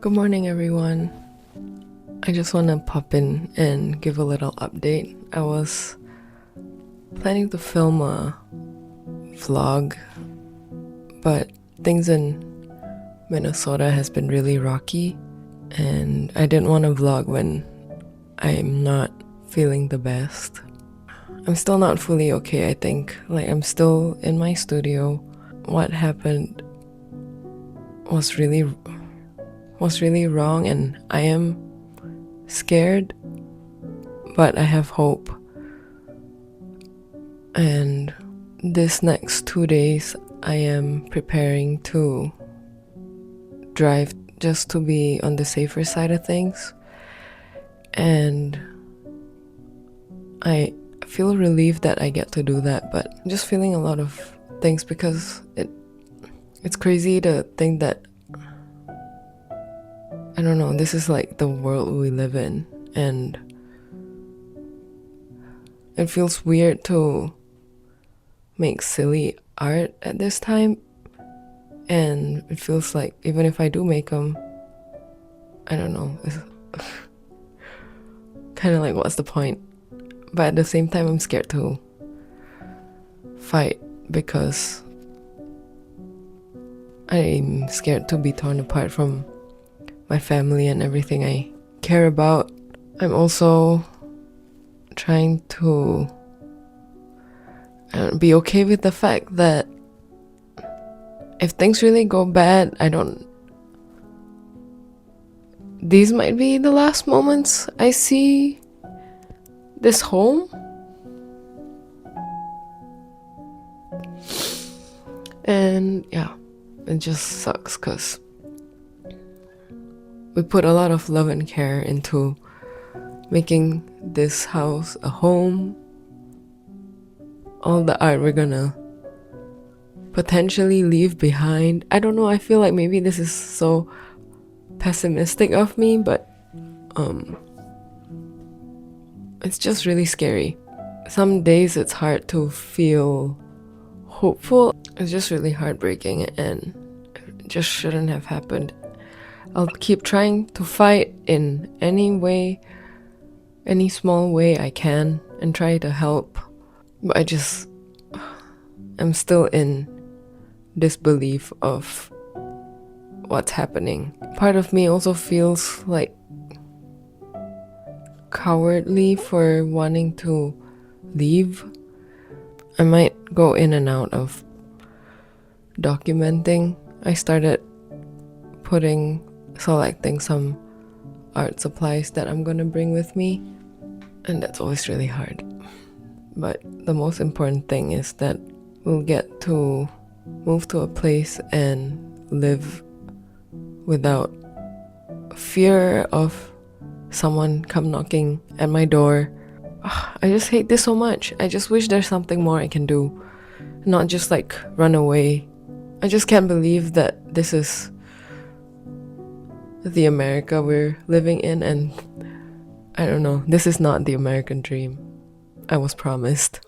Good morning, everyone. I just want to pop in and give a little update. I was planning to film a vlog, but things in Minnesota has been really rocky, and I didn't want to vlog when I'm not feeling the best. I'm still not fully okay, I think. I'm still in my studio. What happened was really wrong, and I am scared, but I have hope. And this next 2 days, I am preparing to drive just to be on the safer side of things. And I feel relieved that I get to do that, but I'm just feeling a lot of things because it's crazy to think that, I don't know, this is like the world we live in, and it feels weird to make silly art at this time, and it feels like even if I do make them, I don't know, it's kind of like, what's the point? But at the same time, I'm scared to fight because I'm scared to be torn apart from my family and everything I care about. I'm also trying to be okay with the fact that if things really go bad, these might be the last moments I see this home. And yeah, it just sucks because we put a lot of love and care into making this house a home. All the art we're gonna potentially leave behind. I don't know, I feel like maybe this is so pessimistic of me, but it's just really scary. Some days it's hard to feel hopeful. It's just really heartbreaking, and it just shouldn't have happened. I'll keep trying to fight in any way, any small way I can, and try to help. But I'm still in disbelief of what's happening. Part of me also feels like cowardly for wanting to leave. I might go in and out of documenting. I started selecting some art supplies that I'm gonna bring with me, and that's always really hard. But the most important thing is that we'll get to move to a place and live without fear of someone come knocking at my door. I just hate this so much. I just wish there's something more I can do, not just run away. I just can't believe that this is the America we're living in, and I don't know, this is not the American dream I was promised.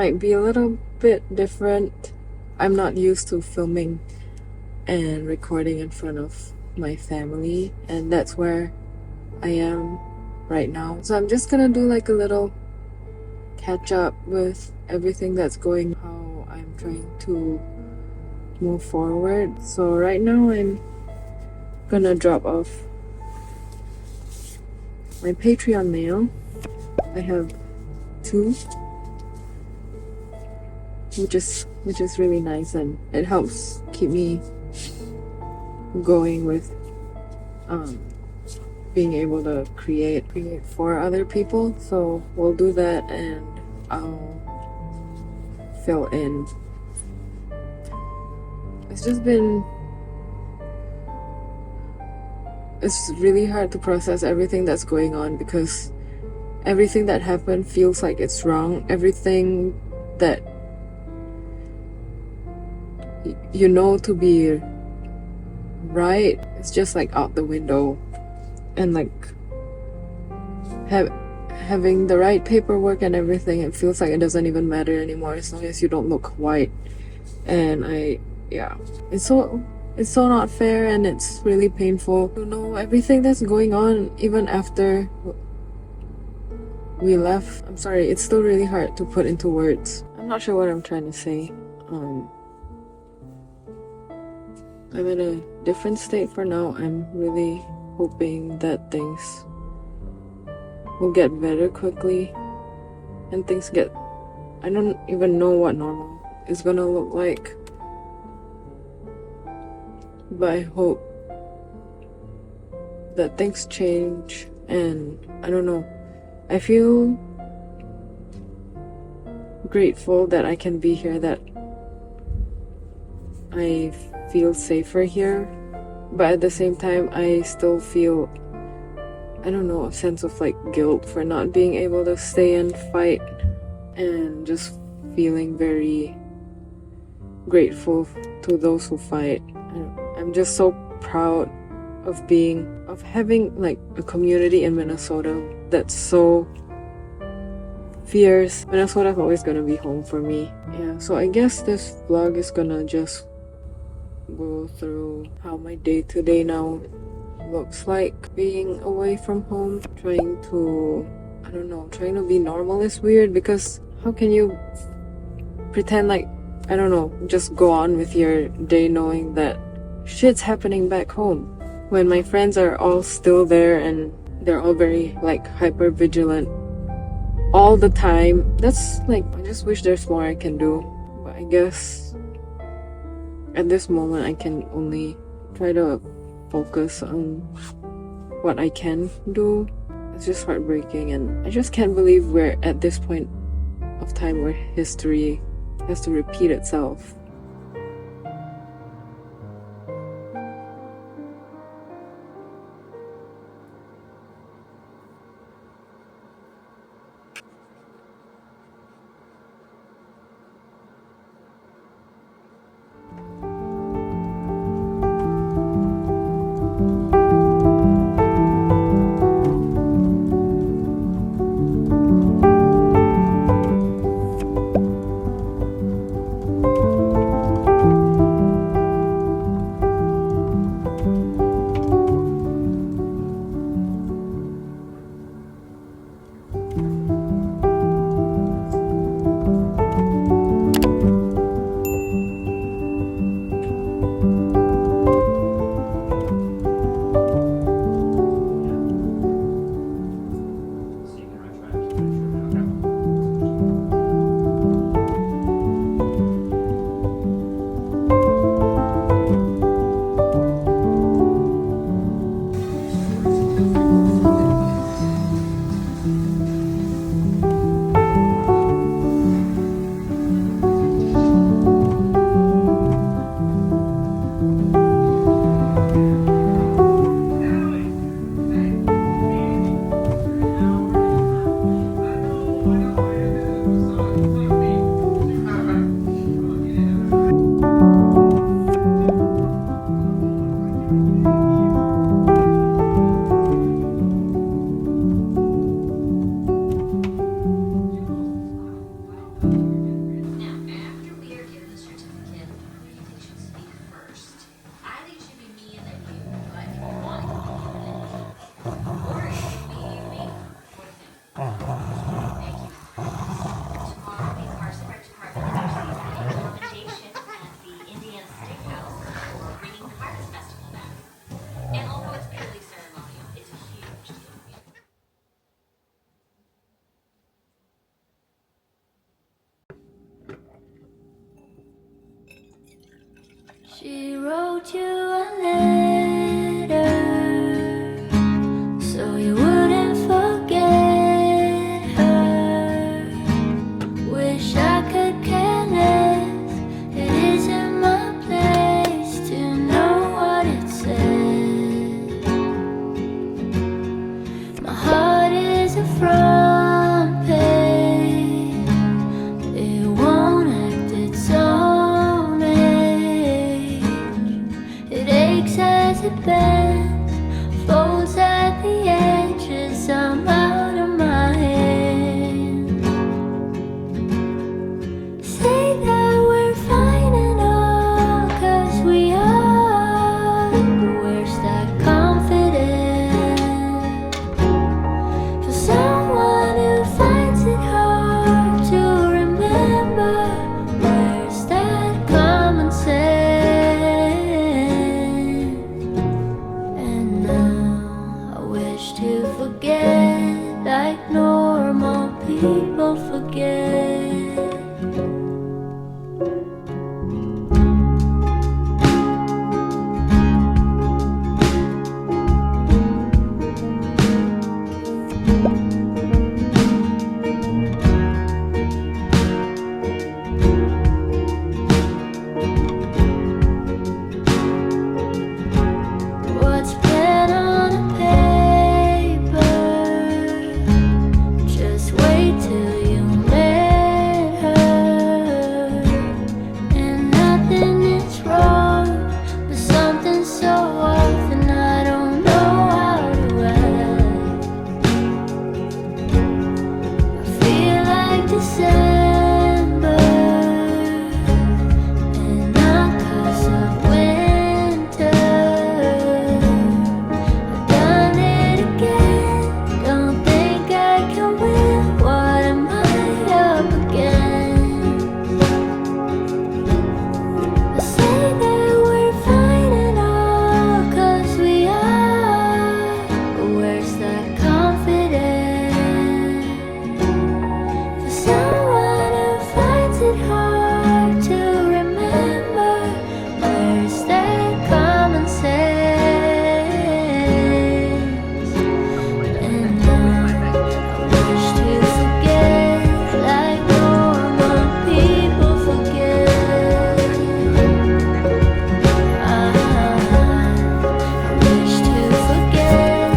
might be a little bit different. I'm not used to filming and recording in front of my family, and that's where I am right now. So I'm just gonna do like a little catch up with everything that's going, how I'm trying to move forward. So right now I'm gonna drop off my Patreon mail. I have 2, which is really nice, and it helps keep me going with being able to create for other people. So we'll do that, and I'll fill in. It's really hard to process everything that's going on, because everything that happened feels like it's wrong. Everything that you know to be right, it's just like out the window. And like having the right paperwork and everything, it feels like it doesn't even matter anymore as long as you don't look white. And it's so not fair, and it's really painful to know everything that's going on even after we left. I'm sorry, it's still really hard to put into words. I'm not sure what I'm trying to say. I'm in a different state for now. I'm really hoping that things will get better quickly, and I don't even know what normal is gonna look like, but I hope that things change. And I don't know, I feel grateful that I can be here, that I feel safer here, but at the same time I still feel, I don't know, a sense of like guilt for not being able to stay and fight, and just feeling very grateful to those who fight. I'm just so proud of having like a community in Minnesota that's so fierce. Minnesota's always gonna be home for me. Yeah, so I guess this vlog is gonna just go through how my day-to-day now looks like being away from home. Trying to be normal is weird, because how can you pretend like, I don't know, just go on with your day knowing that shit's happening back home, when my friends are all still there and they're all very like hyper vigilant all the time. That's like, I just wish there's more I can do, but I guess at this moment I can only try to focus on what I can do. It's just heartbreaking, and I just can't believe we're at this point of time where history has to repeat itself. wrote you a letter so you wouldn't forget her. Wish I could care less. It isn't my place to know what it says. My heart is a front page. It won't act its own age. It aches as it bends, folds at the edges. I'm out of my head. Say that we're fine and all, 'cause we are. But where's that confidence for someone who finds it hard to remember? Where's that common sense? And now I wish to forget like normal people forget. What's pen on a paper? Just wait till you met her. And nothing is wrong, but something so often I don't know how to act. I feel like December, and not 'cause of winter. I've done it again. Don't think I can win. What am I up against? I say that we're fine and all, 'cause we are. But where's that confidence for someone who finds it hard to remember? Where's that common sense? And now I wish to forget like normal people forget. I wish to forget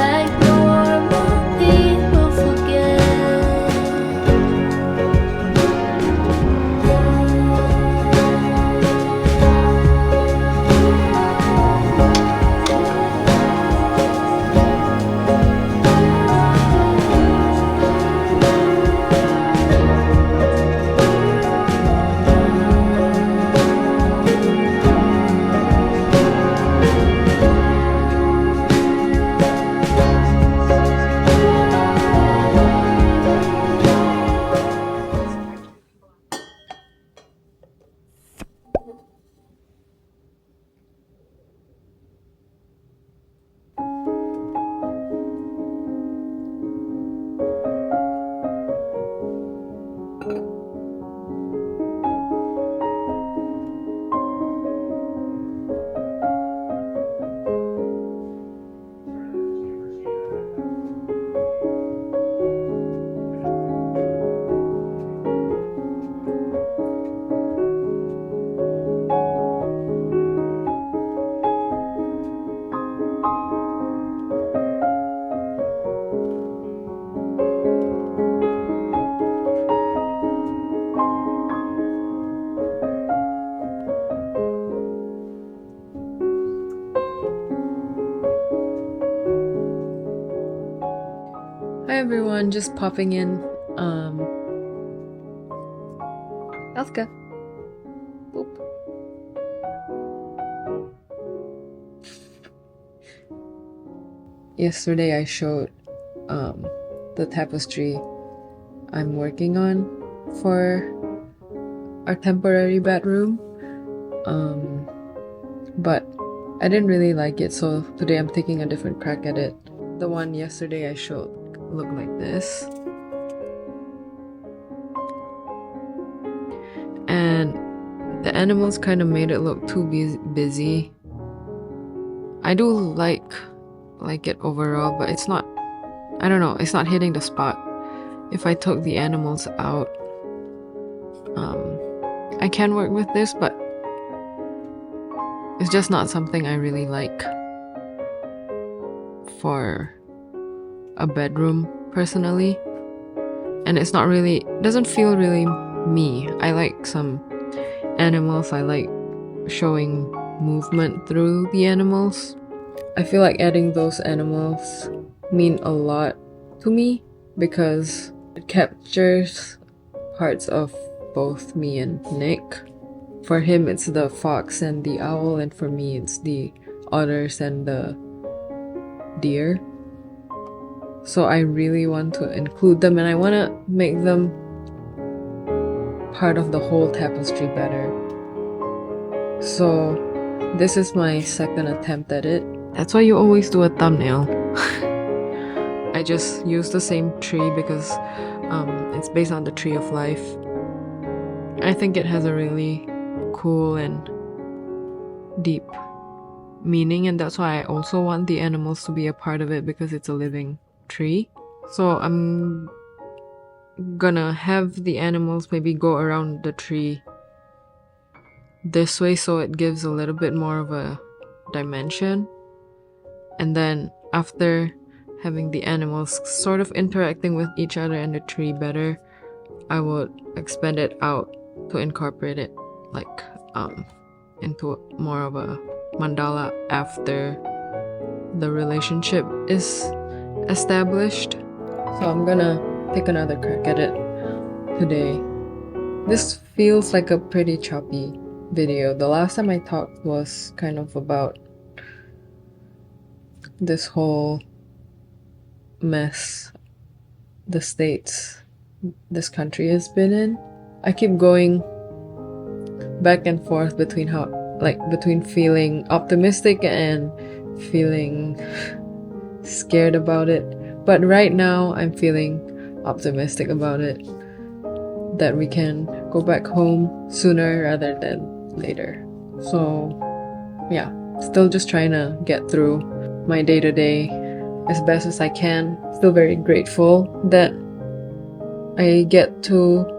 like normal people forget. Hi everyone, just popping in. Elska. Boop. Yesterday I showed the tapestry I'm working on for our temporary bedroom. But I didn't really like it, so today I'm taking a different crack at it. The one yesterday I showed looked like this. And The animals kind of made it look too busy. I do like it overall, but it's not, I don't know, it's not hitting the spot. If I took the animals out, I can work with this, but it's just not something I really like for a bedroom personally. And it's not really, doesn't feel really me. I like some animals, I like showing movement through the animals. I feel like adding those animals mean a lot to me because it captures parts of both me and Nick. For him, it's the fox and the owl, and for me, it's the otters and the deer. So I really want to include them, and I want to make them part of the whole tapestry better. So this is my second attempt at it. That's why you always do a thumbnail. I just use the same tree because it's based on the Tree of Life. I think it has a really cool and deep meaning, and that's why I also want the animals to be a part of it because it's a living tree. So I'm gonna have the animals maybe go around the tree this way so it gives a little bit more of a dimension. And then after having the animals sort of interacting with each other and the tree better, I would expand it out to incorporate it like into more of a mandala after the relationship is established. So I'm gonna take another crack at it today. This feels like a pretty choppy video. The last time I talked was kind of about this whole mess this country has been in. I keep going back and forth between between feeling optimistic and feeling scared about it. But right now I'm feeling optimistic about it, that we can go back home sooner rather than later. So yeah, still just trying to get through my day-to-day as best as I can. Still very grateful that I get to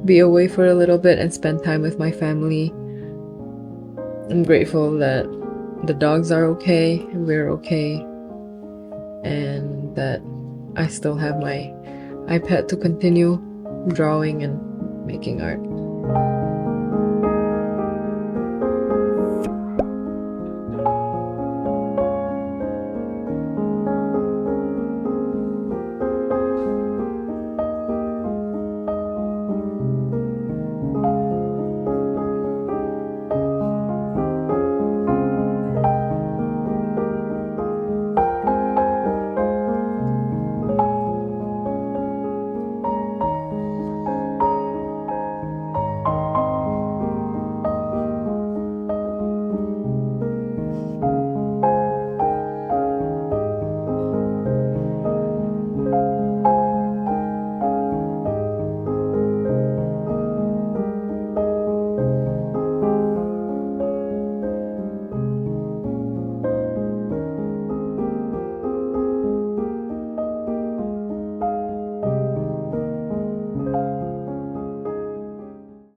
be away for a little bit and spend time with my family. I'm grateful that the dogs are okay, we're okay, and that I still have my iPad to continue drawing and making art.